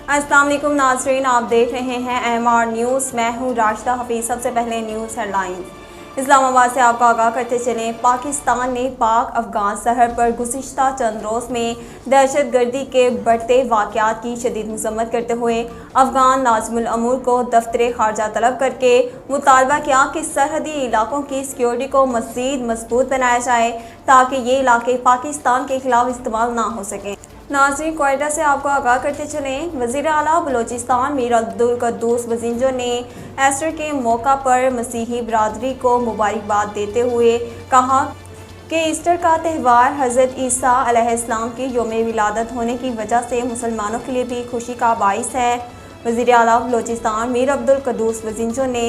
अस्सलाम वालेकुम नाज़रीन, आप देख रहे हैं MR न्यूज़। मैं हूं राशिदा हफीज़। सबसे पहले न्यूज़ हेडलाइंस। इस्लामाबाद से आपको आगाह करते चलें, पाकिस्तान ने पाक अफगान सरहद पर गुज़िश्ता चंद रोज़ में दहशत गर्दी के बढ़ते वाक़यात की शदीद मज़म्मत करते हुए अफगान नाज़िमुल अमूर को दफ्तर ख़ारजा तलब करके मुतालबा किया कि सरहदी इलाकों की सिक्योरिटी को मज़ीद मजबूत बनाया जाए ताकि ये इलाके पाकिस्तान के खिलाफ इस्तेमाल ना हो सकें। नाज़रीन, क्वेटा से आपको आगाह करते चलें, वज़ीर आला बलोचिस्तान मीर अब्दुल कुद्दूस वज़ींजो ने ईस्टर के मौका पर मसीही बरादरी को मुबारकबाद देते हुए कहा कि ईस्टर का त्यौहार हज़रत ईसा अलैहिस्सलाम की यौम विलादत होने की वजह से मुसलमानों के लिए भी खुशी का बाइस है। वज़ीर आला बलोचिस्तान मीर अब्दुल कुद्दूस वज़ींजो ने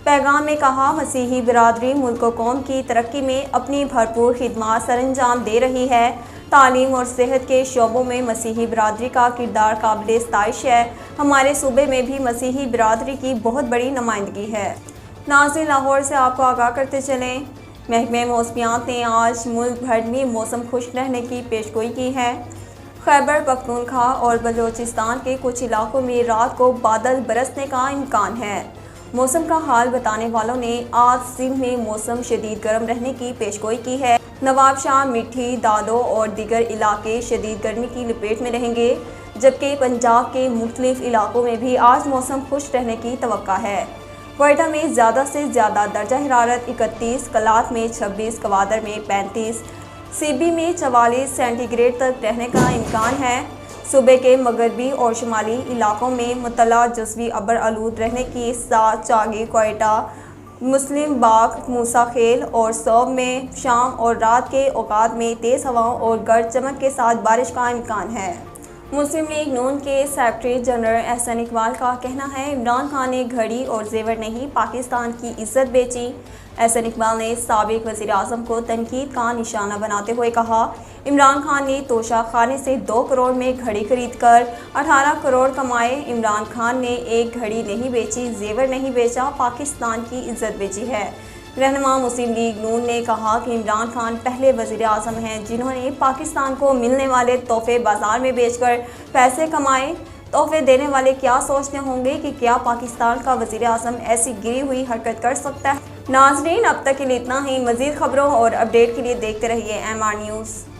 पैगाम में कहा, मसीही बरादरी मुल्क व कौम की तरक्की में अपनी भरपूर खिदमत सरअंजाम दे रही है। तालीम और सेहत के शोबों में मसीही बरादरी का किरदार काबिल सताइश है। हमारे सूबे में भी मसीही बरादरी की बहुत बड़ी नुमाइंदगी है। नाज़रीन, लाहौर से आपको आगाह करते चलें, महकमे मौसमियात ने आज मुल्क भर में मौसम खुश रहने की पेशगोई की है। खैबर पख्तूनख्वा और बलोचिस्तान के कुछ इलाकों में रात को बादल बरसने का इम्कान है। मौसम का हाल बताने वालों ने आज सिंध में मौसम शदीद गर्म रहने की पेशगोई की है। नवाबशाह, मिठी, दादो और दीगर इलाके शदीद गर्मी की लपेट में रहेंगे, जबकि पंजाब के मुख्तलिफ इलाकों में भी आज मौसम खुश रहने की तवक्का है। क्वेटा में ज़्यादा से ज़्यादा दर्जा हरारत 31, कलात में 26, कवादर में 35, सीबी में 44 सेंटीग्रेड तक रहने का इम्कान है। सूबे के मगरबी और शुमाली इलाकों में मुतला जज़वी अबर आलूद रहने के साथ चागी, क्वेटा, मुस्लिम बाग, मूसा खेल और सौब में शाम और रात के औकात में तेज़ हवाओं और गर्द चमक के साथ बारिश का इम्कान है। मुस्लिम लीग नून के सेक्रेटरी जनरल एहसन इकबाल का कहना है, इमरान खान ने घड़ी और जेवर नहीं पाकिस्तान की इज्जत बेची। एहसन इकबाल ने साबिक वज़ीर आज़म को तनकीद का निशाना बनाते हुए कहा, इमरान खान ने तोशा खाने से 2 करोड़ में घड़ी खरीद कर 18 करोड़ कमाए। इमरान खान ने एक घड़ी नहीं बेची, जेवर नहीं बेचा, पाकिस्तान की इज्जत बेची है। रहनुमा मुस्लिम लीग नून ने कहा कि इमरान खान पहले वज़ीर आज़म हैं जिन्होंने पाकिस्तान को मिलने वाले तोहफे बाजार में बेचकर पैसे कमाए। तोहफे देने वाले क्या सोचते होंगे कि क्या पाकिस्तान का वज़ीर आज़म ऐसी गिरी हुई हरकत कर सकता है। नाज़रीन, अब तक के लिए इतना ही। मज़ीद खबरों और अपडेट के लिए देखते रहिए MR न्यूज़।